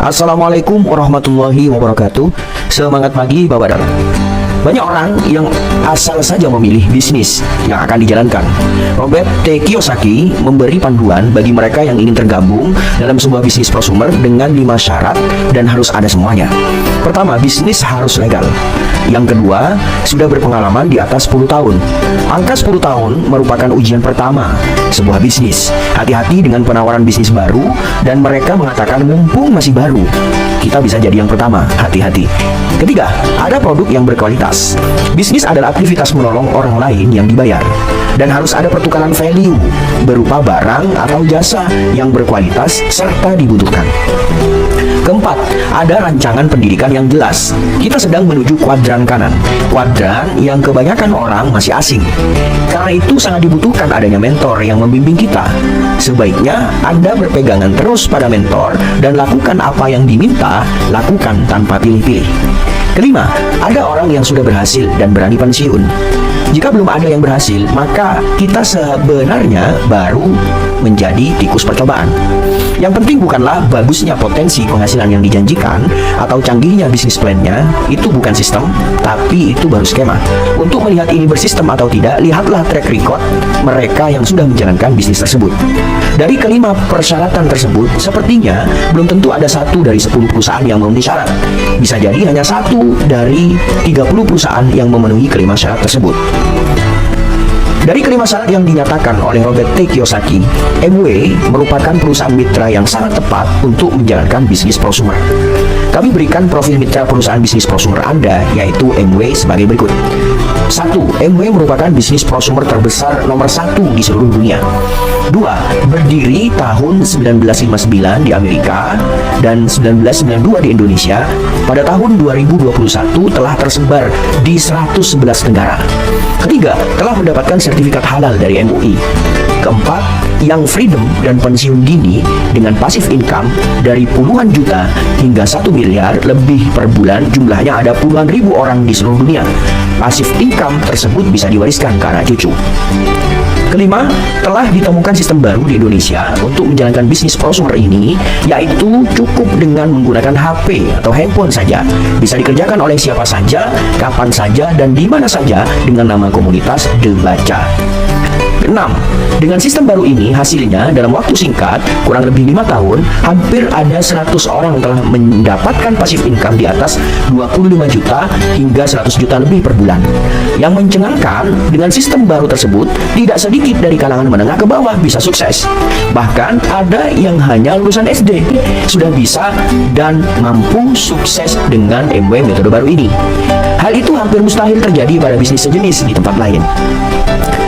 Assalamualaikum warahmatullahi wabarakatuh. Semangat pagi Bapak Dan. Banyak orang yang asal saja memilih bisnis yang akan dijalankan. Robert T. Kiyosaki memberi panduan bagi mereka yang ingin tergabung dalam sebuah bisnis prosumer dengan 5 syarat dan harus ada semuanya. Pertama, bisnis harus legal. Yang kedua, sudah berpengalaman di atas 10 tahun. Angka 10 tahun merupakan ujian pertama sebuah bisnis. Hati-hati dengan penawaran bisnis baru dan mereka mengatakan mumpung masih baru, kita bisa jadi yang pertama. Hati-hati. Ketiga, ada produk yang berkualitas. Bisnis adalah aktivitas menolong orang lain yang dibayar, dan harus ada pertukaran value berupa barang atau jasa yang berkualitas serta dibutuhkan. Keempat, ada rancangan pendidikan yang jelas. Kita sedang menuju kuadran kanan, kuadran yang kebanyakan orang masih asing. Karena itu sangat dibutuhkan adanya mentor yang membimbing kita. Sebaiknya Anda berpegangan terus pada mentor dan lakukan apa yang diminta, lakukan tanpa pilih-pilih. Kelima, ada orang yang sudah berhasil dan berani pensiun. Jika belum ada yang berhasil, maka kita sebenarnya baru menjadi tikus percobaan. Yang penting bukanlah bagusnya potensi penghasilan yang dijanjikan atau canggihnya bisnis plan-nya, itu bukan sistem, tapi itu baru skema. Untuk melihat ini bersistem atau tidak, lihatlah track record mereka yang sudah menjalankan bisnis tersebut. Dari kelima persyaratan tersebut, sepertinya belum tentu ada 1 dari 10 perusahaan yang memenuhi syarat. Bisa jadi hanya 1 dari 30 perusahaan yang memenuhi kelima syarat tersebut. Dari kelima syarat yang dinyatakan oleh Robert T. Kiyosaki, Amway merupakan perusahaan mitra yang sangat tepat untuk menjalankan bisnis prosumer. Kami berikan profil mitra perusahaan bisnis prosumer Anda, yaitu Amway sebagai berikut. 1. Amway merupakan bisnis prosumer terbesar nomor 1 di seluruh dunia. 2. Berdiri tahun 1959 di Amerika dan 1992 di Indonesia. Pada tahun 2021 telah tersebar di 111 negara. Ketiga, telah mendapatkan sertifikat halal dari MUI. Keempat, Young Freedom dan pensiun dini dengan passive income dari puluhan juta hingga 1 miliar lebih per bulan. Jumlahnya ada puluhan ribu orang di seluruh dunia. Passive income tersebut bisa diwariskan ke anak cucu. Kelima, telah ditemukan sistem baru di Indonesia untuk menjalankan bisnis prosumer ini, yaitu cukup dengan menggunakan HP atau handphone saja. Bisa dikerjakan oleh siapa saja, kapan saja, dan di mana saja dengan nama komunitas The Baca. 6. Dengan sistem baru ini, hasilnya dalam waktu singkat, kurang lebih 5 tahun, hampir ada 100 orang telah mendapatkan passive income di atas 25 juta hingga 100 juta lebih per bulan. Yang mencengangkan, dengan sistem baru tersebut, tidak sedikit dari kalangan menengah ke bawah bisa sukses. Bahkan ada yang hanya lulusan SD sudah bisa dan mampu sukses dengan Amway metode baru ini. Hal itu hampir mustahil terjadi pada bisnis sejenis di tempat lain.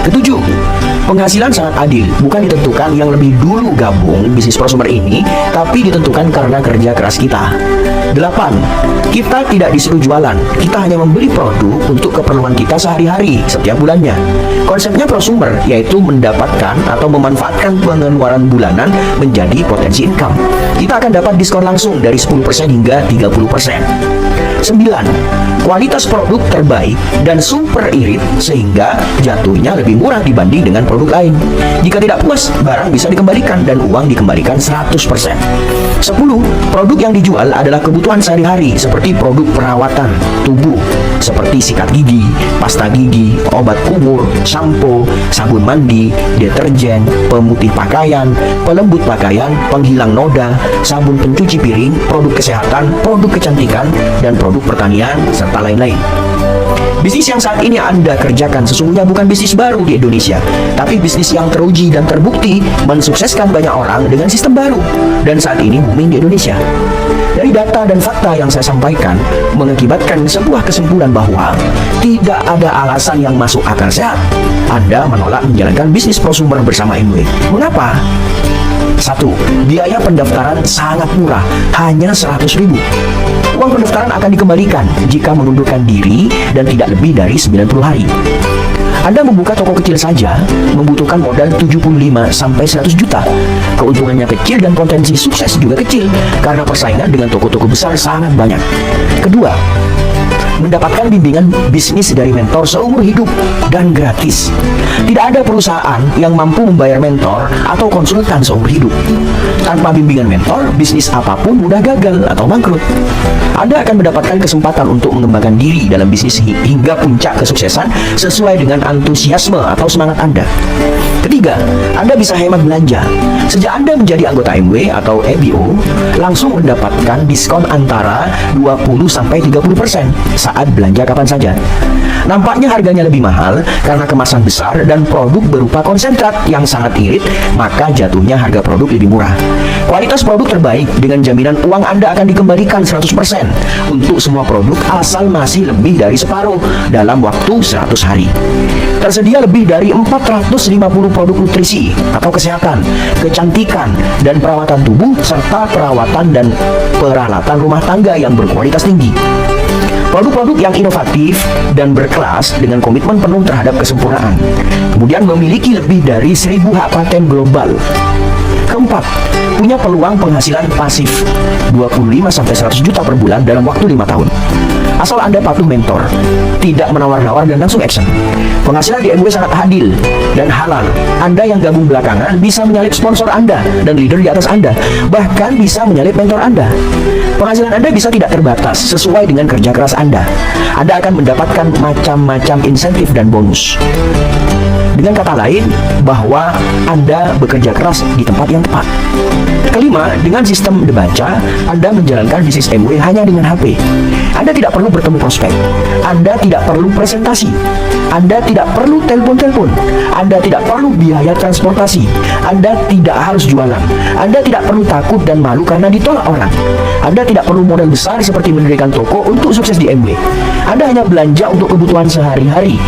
Ketujuh, penghasilan sangat adil, bukan ditentukan yang lebih dulu gabung bisnis prosumer ini, tapi ditentukan karena kerja keras kita. 8. Kita tidak disuruh jualan, kita hanya membeli produk untuk keperluan kita sehari-hari setiap bulannya. Konsepnya prosumer yaitu mendapatkan atau memanfaatkan pengeluaran bulanan menjadi potensi income. Kita akan dapat diskon langsung dari 10% hingga 30%. 9. Kualitas produk terbaik dan super irit sehingga jatuhnya lebih murah dibanding dengan produk lain. Jika tidak puas, barang bisa dikembalikan dan uang dikembalikan 100%. 10. Produk yang dijual adalah kebutuhan sehari-hari seperti produk perawatan tubuh seperti sikat gigi, pasta gigi, obat kumur, shampoo, sabun mandi, deterjen, pemutih pakaian, pelembut pakaian, penghilang noda, sabun pencuci piring, produk kesehatan, produk kecantikan, dan produk pertanian, serta lain-lain. Bisnis yang saat ini Anda kerjakan sesungguhnya bukan bisnis baru di Indonesia, tapi bisnis yang teruji dan terbukti mensukseskan banyak orang dengan sistem baru, dan saat ini booming di Indonesia. Dari data dan fakta yang saya sampaikan mengakibatkan sebuah kesimpulan bahwa tidak ada alasan yang masuk akal sehat Anda menolak menjalankan bisnis prosumer bersama Amway. Mengapa? 1. Biaya pendaftaran sangat murah, hanya 100.000. Uang pendaftaran akan dikembalikan jika mengundurkan diri dan tidak lebih dari 90 hari. Anda membuka toko kecil saja membutuhkan modal 75-100 juta. Keuntungannya kecil dan potensi sukses juga kecil karena persaingan dengan toko-toko besar sangat banyak. Kedua, mendapatkan bimbingan bisnis dari mentor seumur hidup dan gratis. Tidak ada perusahaan yang mampu membayar mentor atau konsultan seumur hidup. Tanpa bimbingan mentor, bisnis apapun mudah gagal atau bangkrut. Anda akan mendapatkan kesempatan untuk mengembangkan diri dalam bisnis hingga puncak kesuksesan sesuai dengan antusiasme atau semangat Anda. Ketiga, Anda bisa hemat belanja. Sejak Anda menjadi anggota MW atau EBO, langsung mendapatkan diskon antara 20-30% saat belanja kapan saja. Nampaknya harganya lebih mahal karena kemasan besar dan produk berupa konsentrat yang sangat irit, maka jatuhnya harga produk lebih murah. Kualitas produk terbaik dengan jaminan uang Anda akan dikembalikan 100% untuk semua produk asal masih lebih dari separuh dalam waktu 100 hari. Tersedia lebih dari 450 produk nutrisi atau kesehatan, kecantikan, dan perawatan tubuh serta perawatan dan peralatan rumah tangga yang berkualitas tinggi. Produk-produk yang inovatif dan berkelas dengan komitmen penuh terhadap kesempurnaan. Kemudian memiliki lebih dari 1000 hak paten global. Keempat, punya peluang penghasilan pasif 25-100 juta per bulan dalam waktu 5 tahun. Asal Anda patuh mentor, tidak menawar-nawar dan langsung action. Penghasilan di MW sangat adil dan halal. Anda yang gabung belakangan bisa menyalip sponsor Anda dan leader di atas Anda, bahkan bisa menyalip mentor Anda. Penghasilan Anda bisa tidak terbatas sesuai dengan kerja keras Anda. Anda akan mendapatkan macam-macam insentif dan bonus. Dengan kata lain, bahwa Anda bekerja keras di tempat yang tepat. Kelima, dengan sistem Debaca, Anda menjalankan bisnis MW hanya dengan HP. Anda tidak perlu bertemu prospek. Anda tidak perlu presentasi. Anda tidak perlu telepon-telepon. Anda tidak perlu biaya transportasi. Anda tidak harus jualan. Anda tidak perlu takut dan malu karena ditolak orang. Anda tidak perlu modal besar seperti mendirikan toko untuk sukses di MW. Anda hanya belanja untuk kebutuhan sehari-hari.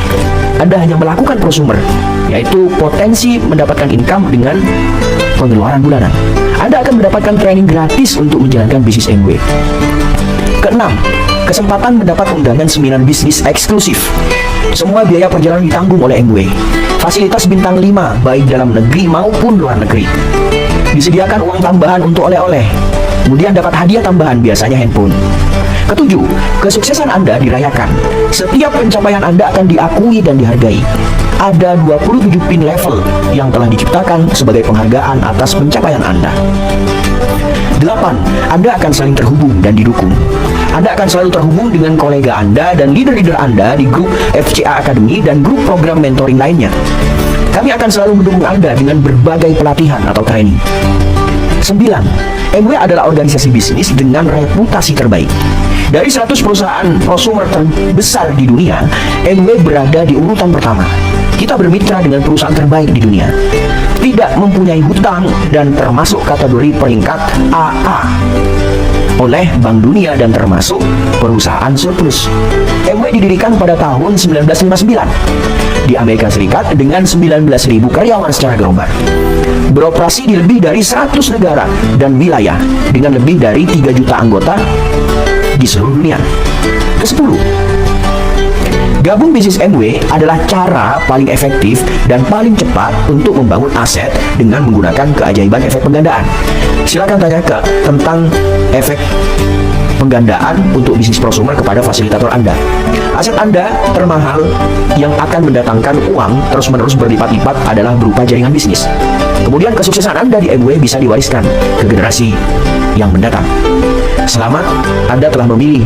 Anda hanya melakukan prosumer, yaitu potensi mendapatkan income dengan pengeluaran bulanan. Anda akan mendapatkan training gratis untuk menjalankan bisnis MW. Keenam, kesempatan mendapat undangan seminar bisnis eksklusif. Semua biaya perjalanan ditanggung oleh MW. Fasilitas bintang 5 baik dalam negeri maupun luar negeri. Disediakan uang tambahan untuk oleh-oleh. Kemudian dapat hadiah tambahan, biasanya handphone. Ketujuh, kesuksesan Anda dirayakan. Setiap pencapaian Anda akan diakui dan dihargai. Ada 27 pin level yang telah diciptakan sebagai penghargaan atas pencapaian Anda. 8. Anda akan saling terhubung dan didukung. Anda akan selalu terhubung dengan kolega Anda dan leader-leader Anda di grup FCA Academy dan grup program mentoring lainnya. Kami akan selalu mendukung Anda dengan berbagai pelatihan atau training. 9. MW adalah organisasi bisnis dengan reputasi terbaik. Dari 100 perusahaan prosumer terbesar di dunia, MW berada di urutan pertama. Kita bermitra dengan perusahaan terbaik di dunia. Tidak mempunyai hutang dan termasuk kategori peringkat AA oleh Bank Dunia dan termasuk perusahaan surplus. MW didirikan pada tahun 1959 di Amerika Serikat dengan 19.000 karyawan secara global. Beroperasi di lebih dari 100 negara dan wilayah dengan lebih dari 3 juta anggota di seluruh dunia. Ke-10, gabung bisnis MW adalah cara paling efektif dan paling cepat untuk membangun aset dengan menggunakan keajaiban efek penggandaan. Silakan tanya tentang efek penggandaan untuk bisnis prosumer kepada fasilitator Anda. Aset Anda termahal yang akan mendatangkan uang terus-menerus berlipat-lipat adalah berupa jaringan bisnis. Kemudian kesuksesan Anda di MW bisa diwariskan ke generasi yang mendatang. Selamat, Anda telah memilih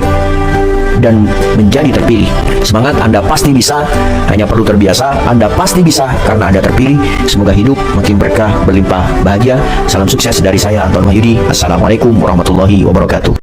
dan menjadi terpilih. Semangat, Anda pasti bisa. Hanya perlu terbiasa. Anda pasti bisa karena Anda terpilih. Semoga hidup makin berkah, berlimpah, bahagia. Salam sukses dari saya, Anton Wahyudi. Assalamualaikum warahmatullahi wabarakatuh.